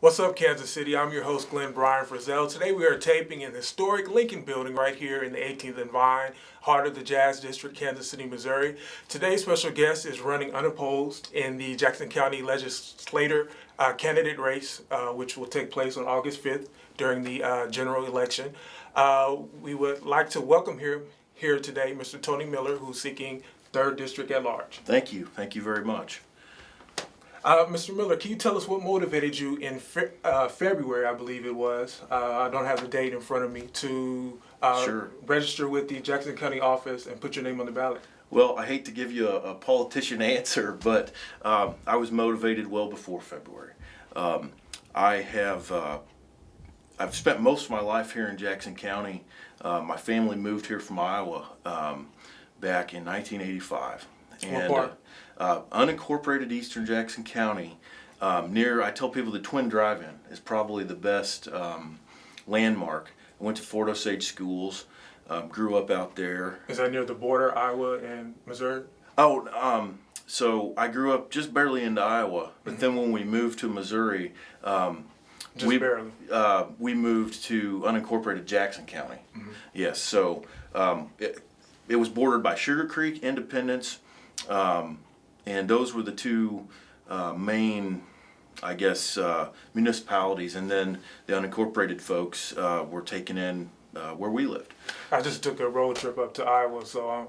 What's up, Kansas City? I'm your host, Glenn Brian Frizzell. Today we are taping in the historic Lincoln Building right here in the 18th and Vine, heart of the Jazz District, Kansas City, Missouri. Today's special guest is running unopposed in the Jackson County Legislator candidate race, which will take place on August 5th during the general election. We would like to welcome here today Mr. Tony Miller, who's seeking 3rd District at large. Thank you. Thank you very much. Mr. Miller, can you tell us what motivated you in February, I believe it was, I don't have the date in front of me, to Sure. register with the Jackson County office and put your name on the ballot? Well, I hate to give you a politician answer, but I was motivated well before February. I've spent most of my life here in Jackson County. My family moved here from Iowa back in 1985. What part? Unincorporated Eastern Jackson County, I tell people the Twin Drive-In is probably the best landmark. I went to Fort Osage schools, grew up out there. Is that near the border, Iowa and Missouri? So I grew up just barely into Iowa, but then when we moved to Missouri, Barely. We moved to unincorporated Jackson County. Mm-hmm. Yes, so it was bordered by Sugar Creek, Independence, and those were the two main, I guess, municipalities. And then the unincorporated folks were taken in where we lived. I just took a road trip up to Iowa, so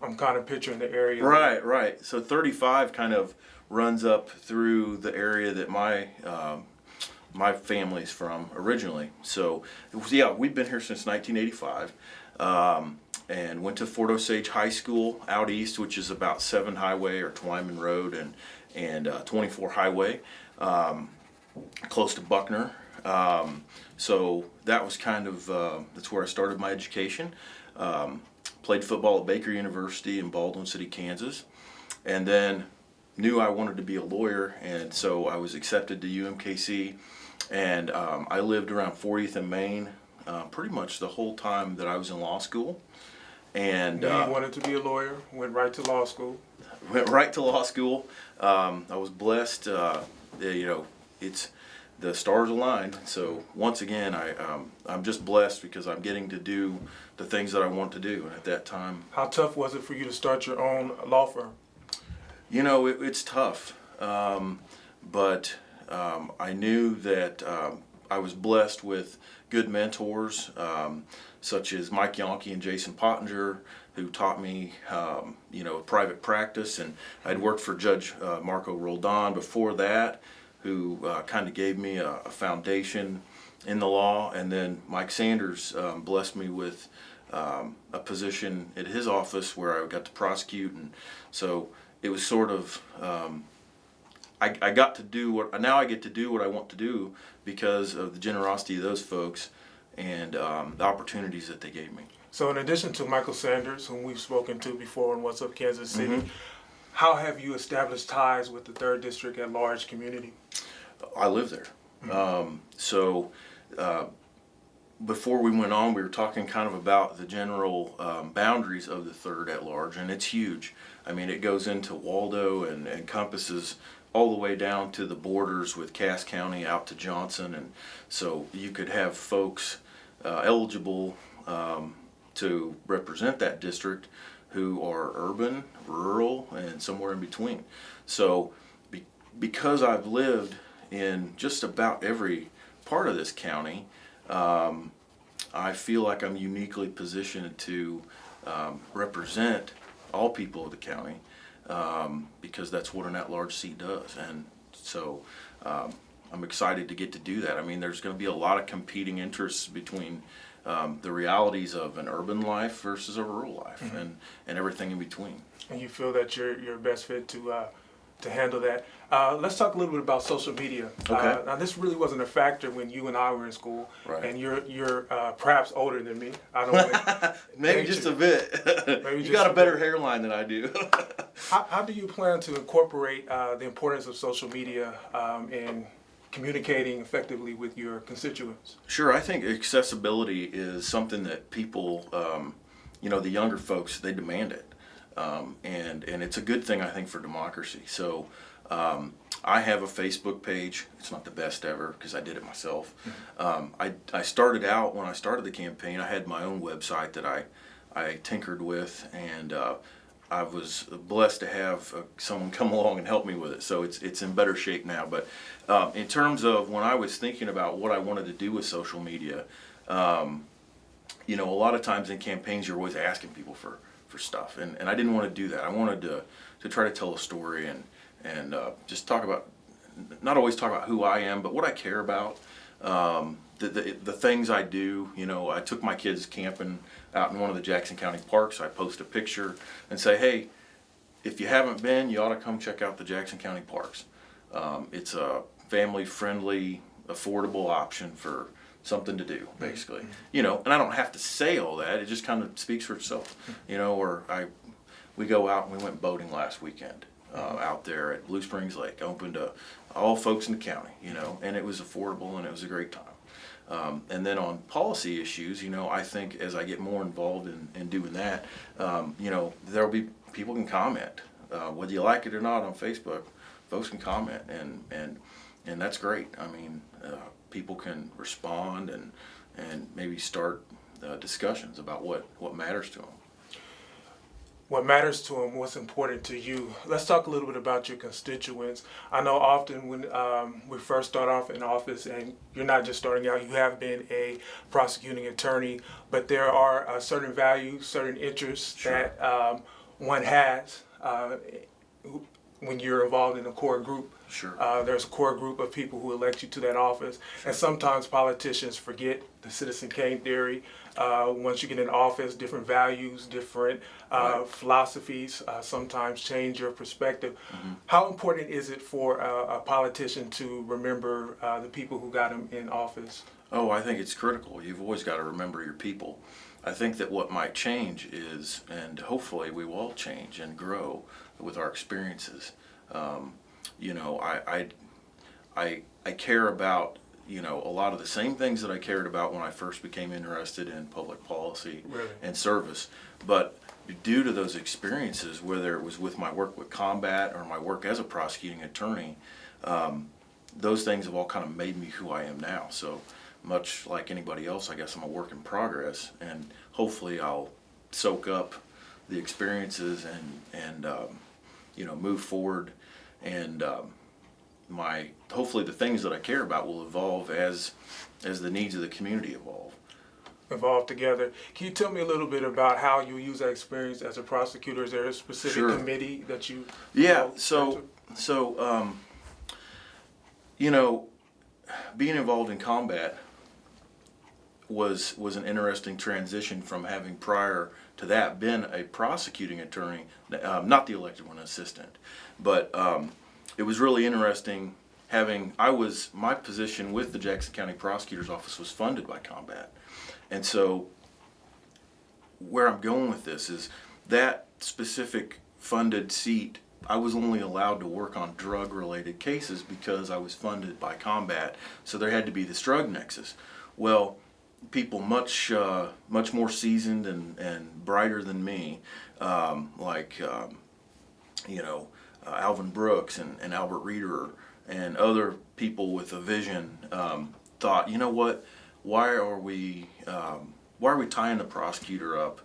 I'm kind of picturing the area. Right. So 35 kind of runs up through the area that my family's from originally. So we've been here since 1985. And went to Fort Osage High School out east, which is about 7 Highway or Twyman Road and 24 Highway, close to Buckner. So that was that's where I started my education. Played football at Baker University in Baldwin City, Kansas, and then knew I wanted to be a lawyer, and so I was accepted to UMKC, and I lived around 40th and Main pretty much the whole time that I was in law school. And you wanted to be a lawyer, went right to law school. Went right to law school. I was blessed. It's the stars aligned. So once again, I'm just blessed because I'm getting to do the things that I want to do. And at that time, How tough was it for you to start your own law firm? It's tough. But I knew that I was blessed with good mentors, such as Mike Yonke and Jason Pottinger, who taught me, private practice. And I'd worked for Judge Marco Roldan before that, who kind of gave me a foundation in the law. And then Mike Sanders blessed me with a position at his office where I got to prosecute. And so it was sort of, I got to do now I get to do what I want to do because of the generosity of those folks and the opportunities that they gave me. So in addition to Michael Sanders, whom we've spoken to before on What's Up Kansas City, how have you established ties with the 3rd District at large community? I live there. Before we went on, we were talking kind of about the general boundaries of the 3rd at large, and it's huge. I mean, it goes into Waldo and encompasses all the way down to the borders with Cass County out to Johnson, and so you could have folks eligible to represent that district who are urban, rural, and somewhere in between. So because I've lived in just about every part of this county, I feel like I'm uniquely positioned to represent all people of the county, because that's what an at-large seat does. And so I'm excited to get to do that. I mean, there's going to be a lot of competing interests between the realities of an urban life versus a rural life, and everything in between. And you feel that you're best fit to handle that. Let's talk a little bit about social media. Okay. Now, this really wasn't a factor when you and I were in school, Right. and you're perhaps older than me. I don't want Maybe just a bit. Maybe You just got a a better bit. hairline than I do. How do you plan to incorporate the importance of social media in communicating effectively with your constituents? Sure, I think accessibility is something that people, the younger folks, they demand it. And it's a good thing, I think, for democracy. So I have a Facebook page. It's not the best ever because I did it myself. I started out, when I started the campaign, I had my own website that I tinkered with, and I was blessed to have someone come along and help me with it. So it's in better shape now. But in terms of when I was thinking about what I wanted to do with social media, you know, a lot of times in campaigns you're always asking people for stuff, and I didn't want to do that. I wanted to try to tell a story and just talk about, not always talk about who I am, but what I care about, the things I do. You know, I took my kids camping out in one of the Jackson County parks. I post a picture and say, hey, if you haven't been, you ought to come check out the Jackson County parks. It's a family-friendly, affordable option for something to do, basically. You know, and I don't have to say all that. It just kind of speaks for itself. You know, or we go out and we went boating last weekend. Out there at Blue Springs Lake, open to all folks in the county, you know, and it was affordable and it was a great time. And then on policy issues, you know, I think as I get more involved in doing that, you know, there'll be, people can comment, whether you like it or not on Facebook, folks can comment, and that's great. I mean, people can respond and maybe start discussions about what matters to them. What matters to them, what's important to you. Let's talk a little bit about your constituents. I know often when we first start off in office, and you're not just starting out, you have been a prosecuting attorney, but there are certain values, certain interests Sure. that one has when you're involved in a core group. Sure. There's a core group of people who elect you to that office, and sometimes politicians forget the Citizen Kane theory. Once you get in office, different values, different philosophies sometimes change your perspective. How important is it for a politician to remember the people who got him in office? Oh, I think it's critical. You've always got to remember your people. I think that what might change is, and hopefully we will all change and grow with our experiences. You know, I care about, you know, a lot of the same things that I cared about when I first became interested in public policy and service. But due to those experiences, whether it was with my work with combat or my work as a prosecuting attorney, those things have all kind of made me who I am now. So much like anybody else, I guess I'm a work in progress, and hopefully I'll soak up the experiences and you know, move forward, and hopefully the things that I care about will evolve as the needs of the community Evolve together. Can you tell me a little bit about how you use that experience as a prosecutor? Is there a specific Sure. committee that you? Yeah. So you know, being involved in combat was an interesting transition from having prior to that been a prosecuting attorney, not the elected one, assistant, but it was really interesting having, my position with the Jackson County Prosecutor's Office was funded by combat. And so where I'm going with this is that specific funded seat, I was only allowed to work on drug-related cases because I was funded by combat, so there had to be this drug nexus. Well, people much more seasoned and brighter than me, like you know, Alvin Brooks and Albert Reeder and other people with a vision, thought, you know what, why are we tying the prosecutor up?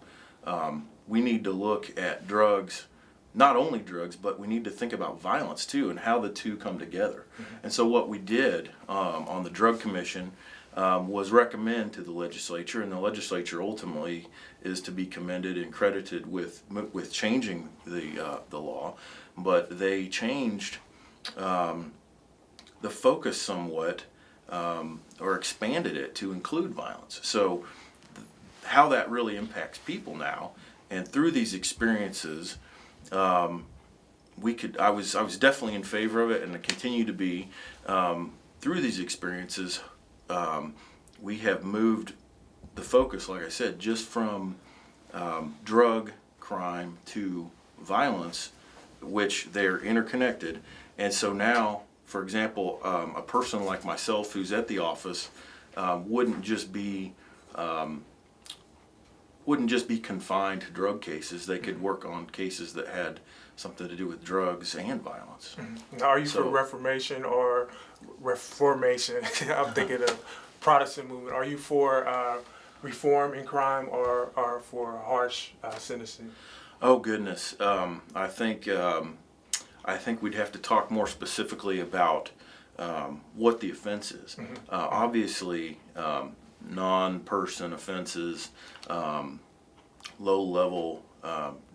We need to look at drugs, not only drugs, but we need to think about violence too, and how the two come together. And so what we did on the Drug Commission was recommend to the legislature, and the legislature ultimately is to be commended and credited with changing the law, but they changed the focus somewhat, or expanded it to include violence. So how that really impacts people now, and through these experiences, I was definitely in favor of it, and I continue to be. Through these experiences, we have moved the focus, like I said, just from drug crime to violence, which they're interconnected. And so now, for example, a person like myself who's at the office wouldn't just be wouldn't just be confined to drug cases. They could work on cases that had something to do with drugs and violence. Now, are you for Reformation or Reformation? I'm thinking of Protestant movement. Are you for reform in crime or for harsh sentencing? Oh goodness, I think we'd have to talk more specifically about what the offense is. Obviously, non-person offenses, low-level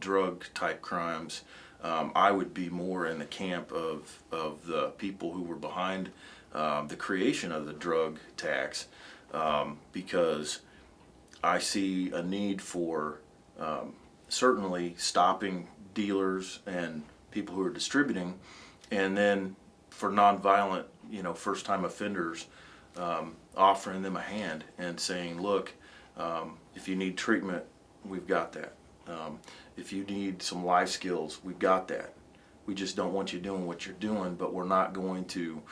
drug-type crimes. I would be more in the camp of the people who were behind the creation of the drug tax, because I see a need for certainly stopping dealers and people who are distributing, and then for nonviolent, first-time offenders, offering them a hand and saying, look, if you need treatment, we've got that. If you need some life skills, we've got that. We just don't want you doing what you're doing, but we're not going to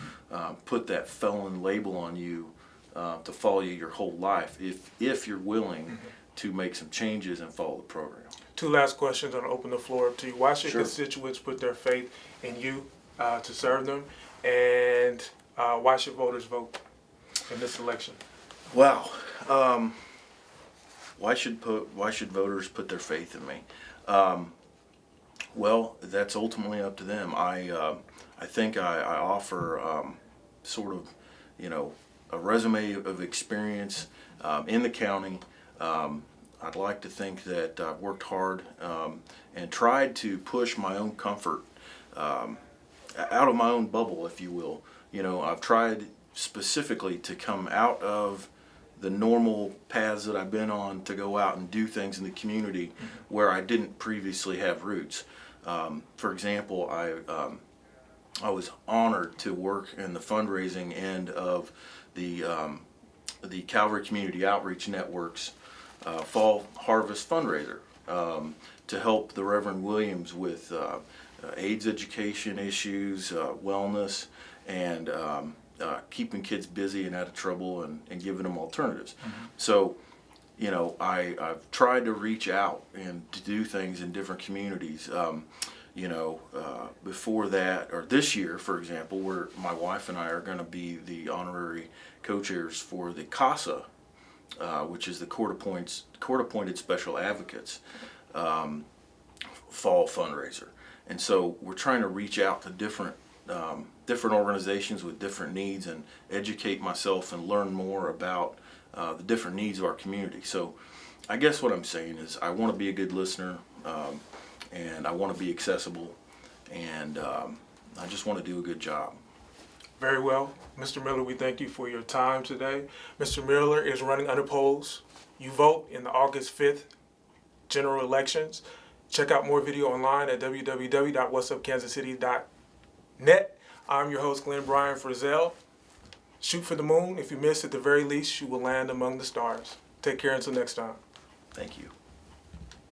put that felon label on you to follow you your whole life if you're willing to make some changes and follow the program. Two last questions. I'll open the floor up to you. Why should Sure. constituents put their faith in you to serve them, and why should voters vote in this election? Wow. Why should voters put their faith in me? Well, that's ultimately up to them. I think I offer sort of, a resume of experience in the county. I'd like to think that I've worked hard and tried to push my own comfort out of my own bubble, if you will. I've tried specifically to come out of the normal paths that I've been on to go out and do things in the community where I didn't previously have roots. For example, I was honored to work in the fundraising end of the Calvary Community Outreach Network's Fall Harvest fundraiser to help the Reverend Williams with AIDS education issues, wellness, and keeping kids busy and out of trouble and giving them alternatives. So, I've tried to reach out and to do things in different communities. Before that, or this year, for example, where my wife and I are going to be the honorary co-chairs for the CASA, which is the court-appointed special advocates fall fundraiser. And so we're trying to reach out to different organizations with different needs and educate myself and learn more about the different needs of our community. So I guess what I'm saying is I want to be a good listener, and I want to be accessible, and I just want to do a good job. Very well. Mr. Miller, we thank you for your time today. Mr. Miller is running unopposed. You vote in the August 5th general elections. Check out more video online at www.whatsupkansascity.net. I'm your host, Glenn Bryan for Zell. Shoot for the moon. If you miss, at the very least, you will land among the stars. Take care until next time. Thank you.